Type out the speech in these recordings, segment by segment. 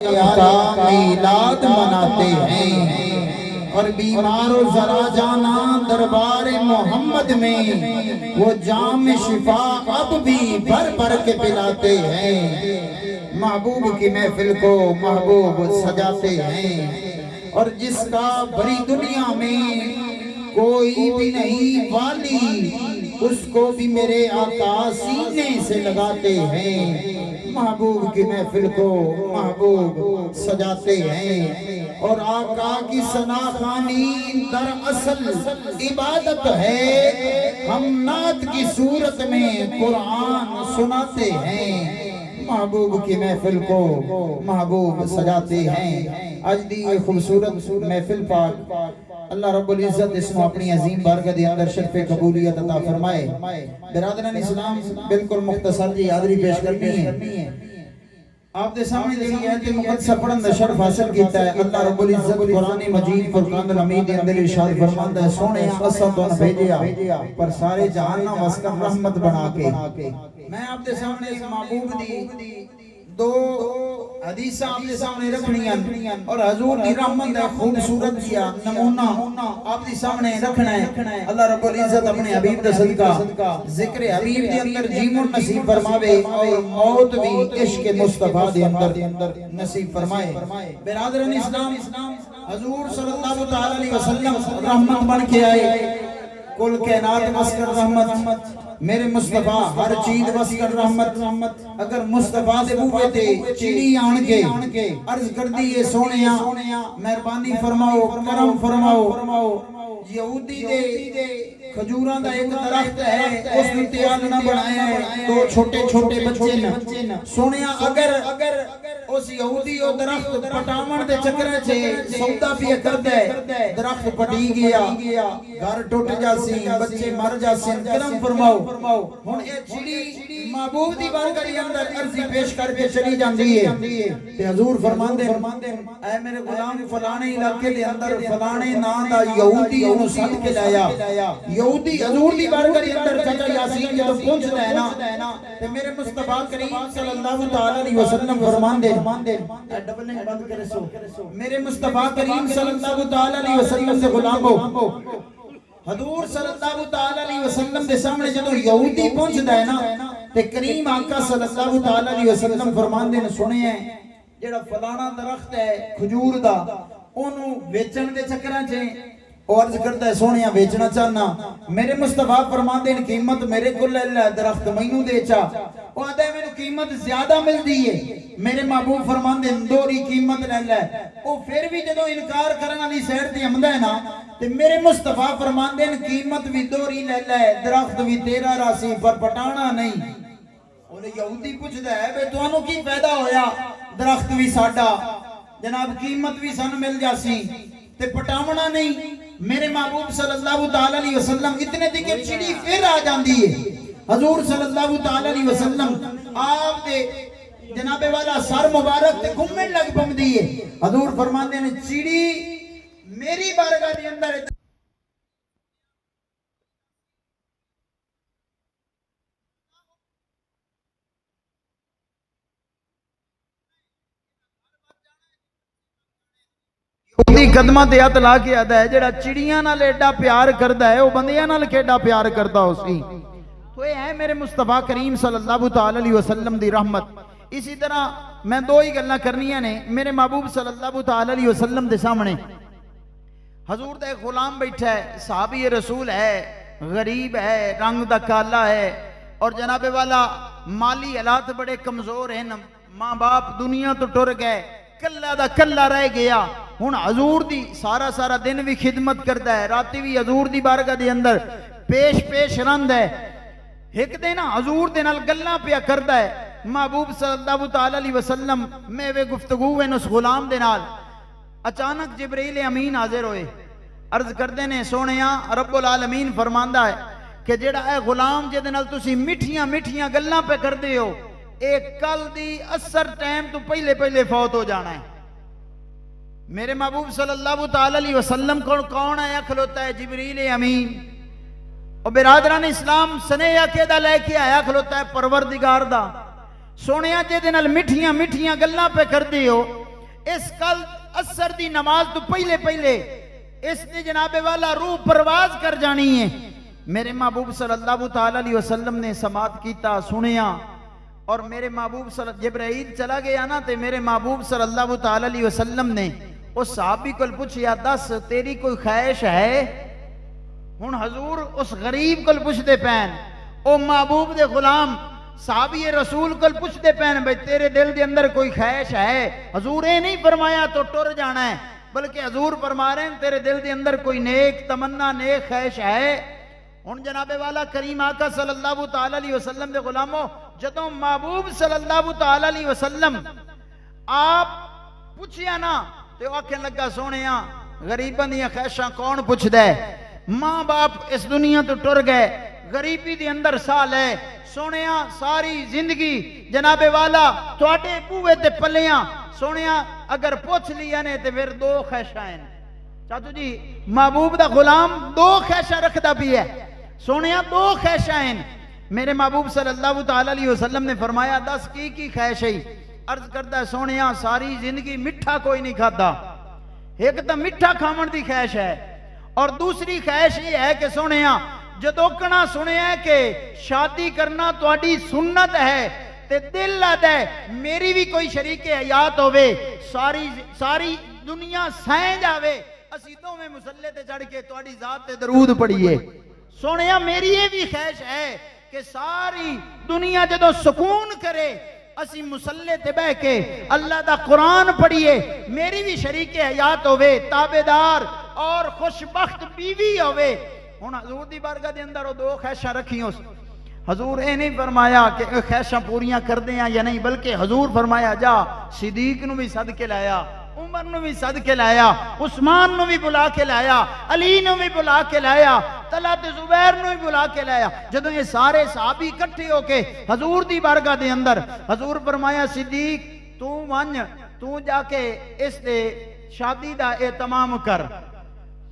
का मीलाद मनाते हैं और बीमारों जरा जाना दरबार मोहम्मद में वो जाम शिफा अब भी भर भर के पिलाते हैं। महबूब की महफिल को महबूब सजाते हैं और जिसका बड़ी दुनिया में कोई भी नहीं वाली उसको भी मेरे आका सीने से लगाते हैं। महबूब की महफिल को महबूब सजाते हैं और आका की सनाखानी दरअसल इबादत है। हम नात की सूरत में कुरान सुनाते हैं। महबूब की महफिल को महबूब सजाते हैं। आज दी ये खूबसूरत महफिल पाक अल्लाह रब्बुल इज्जत इसमें अपनी अजीम बारगाह के अंदर शर्फ़ कबूलियत अता फरमाए। बिरादरान इस्लाम बिल्कुल मुख्तसर जी हाज़री पेश करनी है। आपके सामने देखिए आयत मुक़द्दस पढ़न दा शर्फ हासिल कीता है। अल्लाह रब्बुल इज्जत कुरान मजीद फुरकान हमीद के अंदर इरशाद फरमाता है, सोने असा तो भेजिया पर सारे जहान ना वस्का रहमत बना के। मैं आपके सामने महबूब दी दो हदीसा आपके सामने रखनियां और हुजूर की रहमत दा खूबसूरत जिया नमूना आपके सामने रखना है। अल्लाह रब्बुल इज्जत अपने हबीब दा सदका जिक्र हबीब के अंदर जीवन नसीब फरमावे और मौत भी इश्क मुस्तफा दे अंदर नसीब फरमाए। बिरादरान इस्लाम हुजूर सल्लल्लाहु तआला अलैहि वसल्लम रहमत बन के आए। कुल कायनात मस्कर रहमत मेरे मुस्तफा हर चीज वस्कर रहमत। अगर मुस्तफा दे बूहे ते चिड़ी आन के अर्ज कर दी है सोनिया मेहरबानी फरमाओ करम फरमाओ। यहूदी दे खजूरां दा एक दरख्त है उसने त्याग ना बनाया है। दो छोटे छोटे बच्चे न सोनिया अगर उस यहूदी ओ दरख्त पटावन दे चक्कर च सौदा भी करदा है दरख्त पटी गया घर टूट जासी बच्चे मर जासी करम फरमाओ। हुन ए चिड़ी महबूब दी बारगाह के अंदर अर्जी पेश करके चली जांदी है ते हुजूर फरमांदे ऐ मेरे गुलाम फलाने इलाके दे अंदर फलाने नां दा यहूदी ओनु सद के लाया। यहूदी हुजूर दी बारगाह के अंदर चाचा यासीन जब पहुंचदा है ना ते मेरे मुस्तफा करीम सल्लल्लाहु तआला अलैहि वसल्लम फरमांदे डबलिंग बंद करे सो मेरे मुस्तफा करीम सल्लल्लाहु तआला अलैहि वसल्लम से गुलामो हुजूर सल्लल्लाहु तआला अलैहि वसल्लम दे सामने जदों यहूदी पहुंचदा है ना ते करीम आका सल्लल्लाहु तआला अलैहि वसल्लम फरमांदे ने सुनिए जेड़ा फलाना दरख्त है खजूर दा ओनु बेचण दे चक्करां च अर्ज करता है सोनिया बेचना चाहना। मेरे मुस्तफा फरमांदे ने कीमत मेरे को ले ले दरख्त मैनू दे चा ओ आदा मैनू कीमत ज्यादा मिलदी है। मेरे महबूब फरमांदे दोरी कीमत ले ले ओ फिर भी जदों इनकार करन वाली साइड ते आंदा है ना ते मेरे मुस्तफा फरमांदे ने कीमत भी दोरी ले ले दरख्त भी तेरा रासी पर पटाना नहीं। ओले यहूदी पूछदा है बे तुहानू की फायदा होया दरख्त भी साडा जनाब कीमत भी सन मिल जासी ते पटावना नहीं। मेरे महबूब सल्लल्लाहु तआला अलैहि वसल्लम इतने दिखे चिड़ी फिर आ जांदी है। हुजूर सल्लल्लाहु तआला अलैहि वसल्लम आप दे जनाबे वाला सर मुबारक ते घूमन लग पमदी है। हुजूर फरमांदे ने चिड़ी मेरी बारगाह दे अंदर कदमां ते हथ ला के आदा है जेड़ा चिड़ियां नाल एडा प्यार करदा है वो बंदियां नाल केडा प्यार करदा उसी। तो ये है मेरे मुस्तफा करीम सल्लल्लाहु तआला अलैहि वसल्लम दी रहमत। इसी तरह मैं दो ही गल्लां करनियां ने मेरे महबूब सल्लल्लाहु तआला अलैहि वसल्लम दे सामने हुजूर दा एक गुलाम बैठा है सहाबी रसूल है गरीब है रंग दा काला है और जनाबे वाला माली हालात बड़े कमजोर हैं। मां बाप दुनिया तो टुर गए कल्ला दा कल्ला रह गया। हुन हजूर दी सारा दिन भी खिदमत करता है राती भी हजूर दी बारगाह दे अंदर पेश रंद है। एक दिन हजूर दे नाल गल्लां पिया करदा है। महबूब सल्लल्लाहु तआला अलैहि वसल्लम में वे गुफ्तगू है उस गुलाम दे नाल अचानक जिब्रील अमीन हाजिर होए अर्ज करदे ने सोनिया रब्बुल आलमीन फरमांदा है कि जेड़ा है गुलाम जिहदे नाल तुसी मिठियां मिठियां गल्लां पे करदे हो एक कल दी असर टाइम तो पहले फौत हो जाना है। मेरे महबूब सल्लल्लाहु तआला अलैहि वसल्लम कौन आया खलोता है जिब्रील अमीन और बिरादरान इस्लाम स्नेहा केदा लेके आया खलोता है परवरदिगार दा। सोनिया जिहदे नाल मिठियां मिठियां गल्लां पे करदे हो इस कल असर दी नमाज तो पहले पहले इसने जनाबे वाला रूह परवाज कर जानी है। मेरे महबूब सल्लल्लाहु ताला अलैहि वसल्लम ने समात कीता सुनिया और मेरे महबूब जिब्राइल चला गया ना ते मेरे महबूब सल्लल्लाहु ताला अलैहि वसल्लम ने उस सहाबी को पूछया, दस तेरी कोई ख्वाहिश है? हुन हजूर उस गरीब को पूछते पैन, ओ महबूब दे गुलाम साहबी रसूल को पूछते पैन, भाई तेरे दिल के अंदर कोई ख्वाहिश है? हजूर ये नहीं फरमाया तो टुर जाना है, बल्कि हजूर फरमा रहे हैं तेरे दिल के अंदर कोई नेक तमन्ना नेक ख्वाहिश है? हुन जनाबे वाला करीम आका सल्लल्लाहु ताला अलैहि वसल्लम दे गुलामो, जदों महबूब सल्लल्लाहु ताला अलैहि वसल्लम आप पूछिया ना ते आखन लगा, सोनिया गरीबां दी ख्वाहिशां कौन पुछदा है? मां बाप इस दुनिया तो टुर गए, गरीबी दे अंदर साह ले, सोनिया सारी जिंदगी जनाबे वाला तुहाडे बूहे ते पलियां, सोनिया अगर पूछ लिया ने ते फिर दो ख्वाहिशां हैं। चाचू जी महबूब दा गुलाम दो ख्वाहिशां रखदा भी है, सोनिया दो ख्वाहिशां हैं। मेरे महबूब सल्लल्लाहु ताला अलैहि वसल्लम ने फरमाया, दस की ख्वाहिश है? अर्ज करदा है, सोनिया सारी जिंदगी मिठा कोई नहीं खाता, एक तो मिठा खावन दी ख्वाहिश है और दूसरी ख्वाहिश ये है कि सोनिया जदोकना सुनिया कि शादी करना तुहाडी सुन्नत है ते दिल लादा है मेरी भी कोई शरीके हयात होवे, सारी सारी दुनिया सह जावे, असी दोवें मुसल्ले ते चढ़ के तुहाडी जात ते दरूद पढ़िए। सोनिया मेरी ये भी ख्वाहिश है कि सारी दुनिया जदों सुकून करे असी मुसल्ले ते बह के अल्लाह दा कुरान पढ़िए, मेरी भी शरीके हयात होवे, ताबेदार और खुशबख्त बीवी होवे। हुन हजूर दी बारगाह दे अंदर वो दो ख्वाहिशां रखियों। हजूर ये नहीं फरमाया कि ख्वाहिशां पूरियां कर दे या नहीं, बल्कि हजूर फरमाया जा सिद्दीक नूं भी सद के लाया, उमर नूं भी सद के लाया, उस्मान नूं भी बुला के लाया, अली नूं भी बुला के लाया, तलहत जुबैर नूं भी बुला के लाया। जदों ये सारे सहाबी इकट्ठे होके हजूर दी बारगाह दे अंदर हजूर फरमाया, सिद्दीक तू वन तू जाके इस दे शादी दा एहतमाम कर,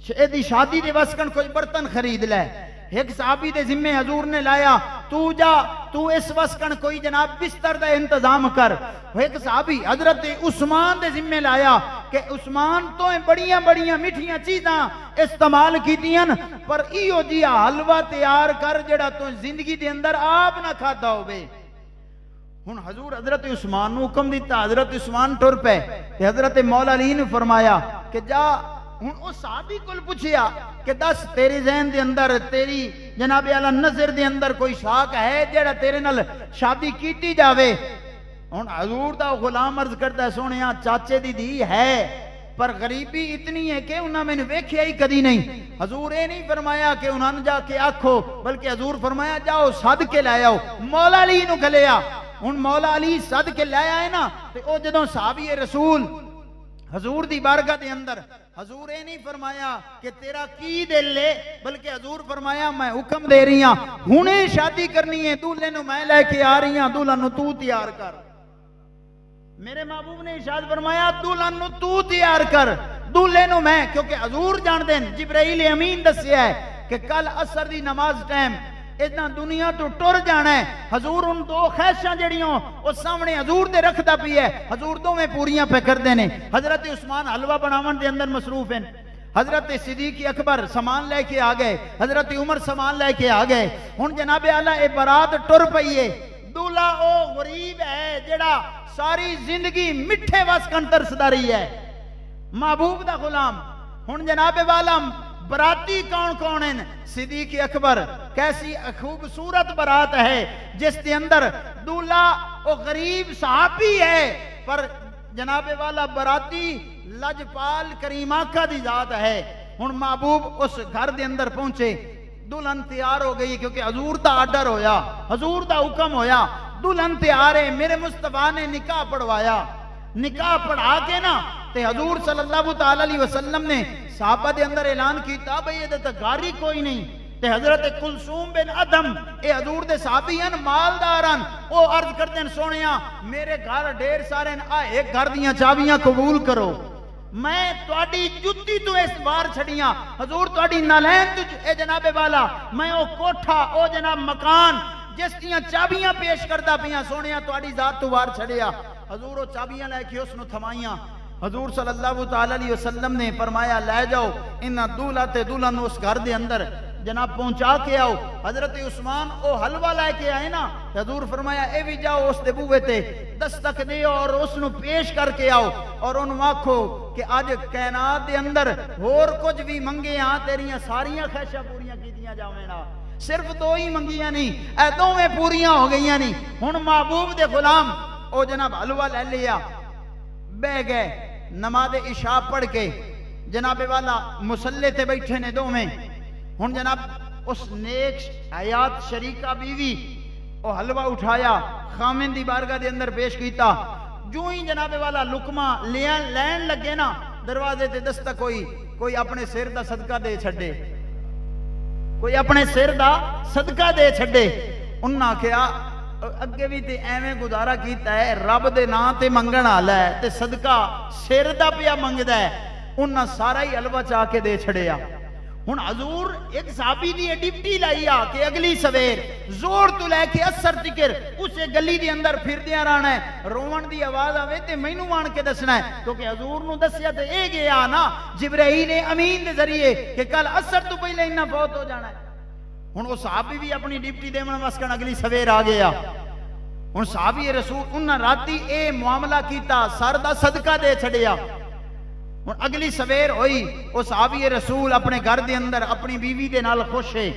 एदी शादी दे वसकन कोई बर्तन खरीद ले। एक सहाबी दे जिम्मे हजूर ने लाया, तू जा तू इस वसकन कोई जनाब बिस्तर दा इंतजाम कर। एक सहाबी हजरत उस्मान दे जिम्मे लाया कि उस्मान तो बड़ियां बड़ियां मिठियां चीजां इस्तेमाल कीतियां, पर इहो जिहा हलवा तैयार कर जेड़ा तू जिंदगी दे अंदर आप ना खाता होवे। हुन हजूर हजरत उस्मान नूं हुक्म दिता, हजरत उस्मान टुर पे, हजरत मौला अली ने फरमाया कि जा। हुन उस सहाबी को पूछिया कि दस तेरे ज़हन दे अंदर तेरी जनाबे आला नजर दे अंदर कोई शाक है जेड़ा तेरे नाल शादी कीती जावे? हुन हजूर दा गुलाम अर्ज करदा, सोनिया चाचे दी धी है पर गरीबी इतनी है कि उन्हें मैंने वेख्या ही कदी नहीं। हजूर ये नहीं फरमाया कि उन्होंने जाके आखो, बल्कि हजूर फरमाया जाओ सद के लै आओ। मौला अली नूं घलिया। हुन मौला अली सद के लै आए ना ते ओ जदों सहाबी रसूल हजूर दी बारगाह दे अंदर हजूर ये नहीं फरमाया कि तेरा की दिल है, बल्कि हजूर फरमाया मैं हुक्म दे रही हूं हुणे शादी करनी है, दूल्हे नूं मैं लेके आ रही हूं, दुल्हन नूं तू तैयार कर। मेरे महबूब ने इरशाद फरमाया दुल्हन नूं तू तैयार कर, दूल्हे नूं मैं, क्योंकि हजूर जानदे हैं जिब्राइल अमीन दस्सिया है कि कल असर दी नमाज टाइम इतना दुनिया तो टुर जाना है। हजूर उन दो ख्वाहिशां जड़ियों उस सामने हजूर दे रखदा पई है, हजूर दोवें पूरियां पे करदे ने। हजरत उस्मान हलवा बनावन दे अंदर मसरूफ हैं, हजरत सिद्दीक अकबर सामान लेके आ गए, हजरत उमर सामान लेके आ गए। हुन जनाबे आला ए बारात टुर पई है, दूल्हा ओ गरीब है जेड़ा सारी जिंदगी मिठे वसकन तरसदा रही है, महबूब दा गुलाम। हुन जनाबे वाला बराती कौन कौन है? सिद्दीक अकबर। कैसी खूबसूरत बारात है जिसके अंदर दूल्हा वो गरीब सहाबी है, पर जनाबे वाला बराती लजपाल करीम आका दी जात है। हुन महबूब उस घर दे अंदर पहुंचे, दुल्हन तैयार हो गई क्योंकि हजूर दा आर्डर होया, हजूर दा हुक्म होया, दुल्हन तैयार है। मेरे मुस्तफा ने निकाह पढ़वाया, निकाह पढ़ा के ना ते हजूर सल्लल्लाहु ताला अलैहि वसल्लम ने सहाबा दे अंदर ऐलान किया भाई ये तो गारी कोई नहीं। ते हजरत कुलसूम बिन अदम ए हजूर दे सहाबी हैं, मालदार हैं, वो अर्ज करते हैं सोनिया मेरे घर ढेर सारे आ एक घर दियां चाबियां कबूल करो, मैं तुहाडी जुत्ती तो इस बार छड़ियां हजूर तुहाडी नालैन तो ए जनाबे वाला मैं ओ कोठा ओ जनाब मकान जिस दियां चाबियां पेश करदा पियां सोनिया तुहाडी जात तो बार छड़िया। हजूर ओ चाबियां लैके उसनूं थमाइयां, हजूर सल्लल्लाहु ताला अलैहि वसल्लम ने फरमाया लै जाओ इन्हां दूल्हा ते दुल्हन उस घर दे अंदर जनाब पहुंचा के आओ। हजरत उस्मान ओ हलवा लेके आए ना, हजूर फरमाया ए भी जाओ उस दे बूहे ते दस्तक दे और उसनु पेश करके आओ और उन्होंने आखो कि अज कायनात दे अंदर होर कुछ भी मंगे हाँ तेरियां सारियां ख्वाहिशां पूरियां कीतियां जावेना, सिर्फ दो ही मंगियां नहीं ए दोवें पूरियां हो गईयां नहीं। हुण महबूब दे गुलाम ओ जनाब हलवा ले लिया, बह गए, नमाज इशा पढ़ के जनाबे वाला मुसल्ले ते बैठे ने दोवें। हुण जनाब उस नेक हयात शरीका बीवी ओ हलवा उठाया खामिन दी बारगाह दे अंदर पेश कीता। जो ही जनाबे वाला लुकमा लैन लगे ना, दरवाजे ते दस्तक होई, कोई अपने सिर दा सदका दे छड्डे, कोई अपने सिर दा सदका दे छड्डे। उन्हां आखिया अगे भी ते एवें गुजारा कीता है, रब दे नां ते मंगण आला है ते सदका सिर दा पिया मंगदा है। उन्हां सारा ही हलवा चा के दे छड़िया। हुण हजूर एक साहबी दी डिप्टी लाई आ कि अगली सवेर जोर तो लैके असर तिकर उसे गली दे अंदर फिरदियां रहना है, रोवण दी आवाज आवे ते मैनू आण के दसना है, क्योंकि हजूर नू दसिया ते ए गया ना जिब्राईल अमीन दे जरिए कि कल असर तो पहले इन्ना फौत हो जाना है। हुण वो साहबी भी अपनी डिप्टी देवन वास्ते अगली सवेर आ गया। हुण साहबी रसूल उन्हां राती ए मुआमला कीता, सर दा सदका दे छड़िया। अगली सवेर हुई, वो साहबी रसूल अपने घर के अंदर अपनी बीवी के नाल खुश है।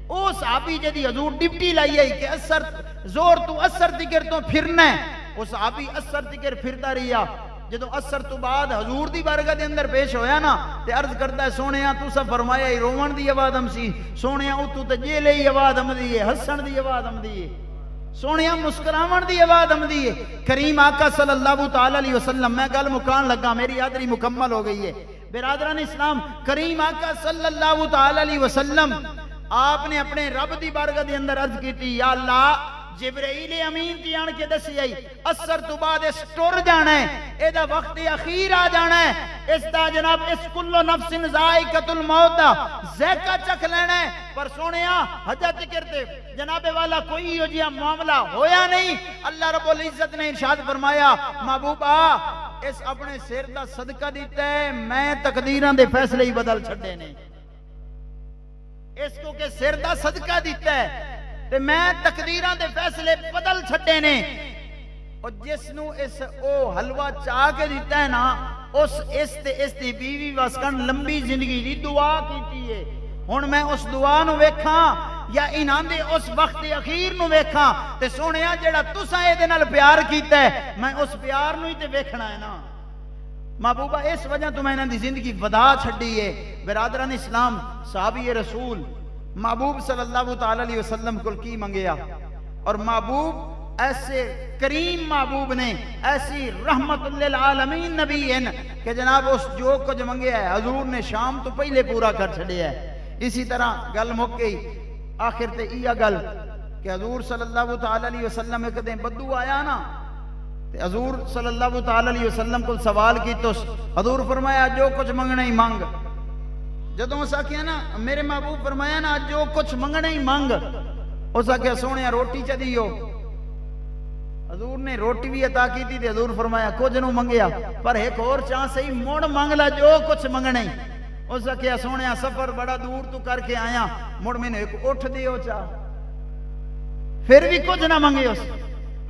वो साहबी जी हजूर डिप्टी लाई आई कि असर जोर तू असर तिकर तो फिरना है। वो साहबी असर तिकर फिरता रहा। जो असर तो बाद हजूर की बारगाह के अंदर पेश होया ना, ते अर्ज करता है सोने तुसा फरमाया ही रोवण की आवाज आमसी, सोने उतू तो जेले ही आवाज आमदी है, हसन की आवाज आमदी है, सोने मुस्कुरावन की आवाज आमदी है। करीम आका सल्लल्लाहु ताला अलैहि वसल्लम, मैं गल मुकान लगा, मेरी यादरी मुकम्मल हो गई है। बिरादरान इस्लाम, करीम आका सल्लल्लाहु ताला अलैहि वसल्लम आपने अपने रब की बारगाह के अंदर अर्ज की, या अल्लाह जिब्राईल अमीन की आन के दसी आई असर तो बाद इस टुर जाना है, एदा वक्त अखीर आ जाना है, इसदा जनाब इस कुल्लो नफ्सिन जायकातुल मौत दा ज़ायका चख लेना है। पर सोनिया हजा तिकर ते जनाबे वाला कोई हो जिया मामला होया नहीं। अल्लाह रब्बुल इज्जत ने इरशाद फरमाया, महबूबा इस अपने सिर दा सदका दिता है, मैं तकदीरां दे फैसले ही बदल छड्डे ने। इसको के सिर दा सदका दिता है ते मैं तकदीरां दे फैसले बदल छड्डे ने। और जिसनू इस ओ हलवा चाह के दिता है ना, उस इस दी बीवी वास्कन लंबी जिंदगी दी दुआ कीती है। हुण मैं उस दुआ नू वेखां या इन्हां दे उस वक्त अखीर नू वेखां, ते सोहणिया जेड़ा तुसां इहदे नाल प्यार कीता है, मैं उस प्यार नू ही ते वेखना है ना। महबूबा इस वजह तो मैं इन्हां दी जिंदगी वधा छड्डी है। बिरादरान इस्लाम, साहबी रसूल महबूब सल्लल्लाहु ताला अलैहि वसल्लम को की मंगया, और महबूब ऐसे करीम महबूब ने ऐसी रहमतुल लिल आलमीन नबी हैं कि जनाब उस जो कुछ मंगया है हजूर ने शाम तो पहले पूरा कर छड़िया है। इसी तरह गल मुक गई। आखिर ते इह गल कि हजूर सल्लल्लाहु ताला अलैहि वसल्लम एक दिन बद्दू आया ना, ते हजूर सल्लल्लाहु ताला अलैहि वसल्लम को सवाल की, तो हजूर फरमाया जो कुछ मंगना ही मंग। जदों उस आख्या ना, मेरे महबूब फरमाया ना जो कुछ मंगना ही मंग, उस आख्या सोने रोटी च दियो। हजूर ने रोटी भी अता की थी, हजूर फरमाया कुछ नू मंगया, पर एक और चाह सही मुड़ मंग ला जो कुछ मंगना ही। उस आख्या सोने सफर बड़ा दूर तू करके आया, मुड़ मैंने एक उठ दियो चाह, फिर भी कुछ ना मंगे। उस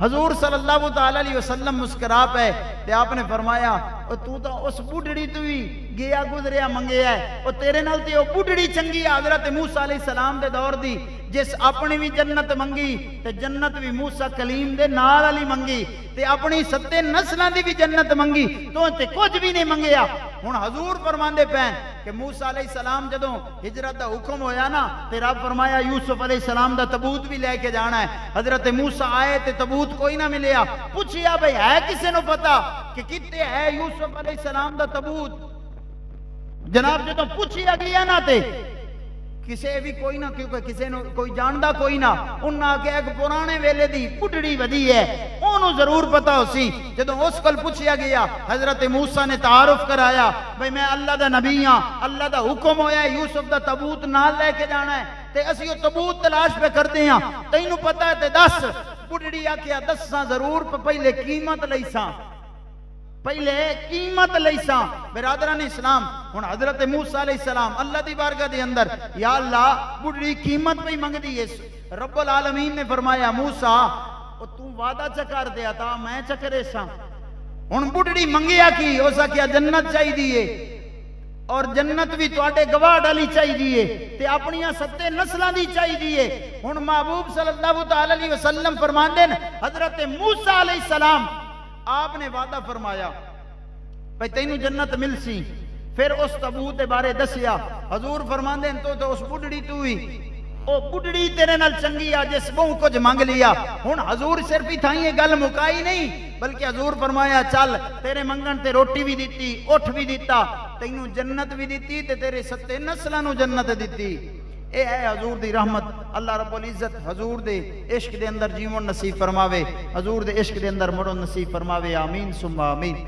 हजूर सल्लल्लाहु ताला अलैहि वसल्लम मुस्कुरा पे, ते आपने फरमाया तू तो उस बुढ़ड़ी तू ही गया गुजरिया मंगे है, और तेरे नाल ते ओ बुढ़ड़ी चंगी है हजरत मूसा अलैहिस्सलाम दे दौर दी, जिस अपनी भी जन्नत मंगी ते जन्नत भी मूसा कलीम दे नाल वाली मंगी, ते अपनी सत्ते नस्लां दी भी जन्नत मंगी, तो ते कुछ भी नहीं मंगया। हुण हजूर फरमांदे पैन कि मूसा अलैहिस्सलाम जदों हिजरत दा हुक्म होया ना, ते रब फरमाया यूसुफ अलैहिस्सलाम दा तबूत भी लेके जाना है। हजरत मूसा आए ते तबूत कोई ना मिलिया, पूछिया भाई है किसे नु पता कि कित्ते है यूसुफ अलैहिस्सलाम दा तबूत। जनाब जो पूछिया गया ना, ते किसे भी कोई ना, क्योंकि किसे नु कोई जानदा कोई ना, उन्हें आके एक पुराने वेले दी बुढ़ड़ी वधी है, ओनू जरूर पता हो सी। जदों उस कोल पूछिया गया, हजरत मूसा ने तारुफ कराया भाई मैं अल्लाह दा नबी हां, अल्लाह दा हुक्म होया यूसुफ दा तबूत नाल लेके जाना है, ते असीं ओ तबूत तलाश पे करते हां, तैनू पता है ते दस। बुढ़ड़ी आखिया दस्सां जरूर, पहले कीमत लई सां। पहले कीमत लईसा बिरादरान इस्लाम हुन हजरत मूसा अलैहिस्सलाम अल्लाह दी बारगाह दे अंदर या अल्लाह बुढ़ी कीमत भी मंगदी है। रब्बुल आलमीन ने फरमाया मूसा ओ तू वादा चकर दिया था मैं चकरे सा हुन बुढ़ी मंगिया की हो सकिया जन्नत चाहिए और जन्नत भी तुहाडे गवाह डाली चाहिए ते अपनियां सत्ते नस्लां दी चाहिए। हुन महबूब सल्लल्लाहु तआला अलैहि वसल्लम फरमांदे ने हजरत मूसा अलैहिस्सलाम आपने वादा फरमाया भाई तेनू जन्नत मिलसी। फिर उस तबूत के बारे दसिया हजूर फरमांदे तो उस बुढ़ड़ी तू ही ओ बुढ़ड़ी तेरे नाल चंगी आ जिस बहु कुछ मंग लिया। हुन हजूर सिर्फ इथाई ये गल मुकाई नहीं बल्कि हजूर फरमाया चल तेरे मंगन ते रोटी भी दिती उठ भी दिता तेनू जन्नत भी दिती ते तेरे सत्ते नस्लां नू जन्नत दिती। ए है हजूर दी रहमत। अल्लाह रब्बुल इज्जत हजूर दे इश्क दे अंदर जीवन नसीब फरमावे हजूर दे इश्क दे अंदर मरण नसीब फरमावे आमीन सुम्मा आमीन।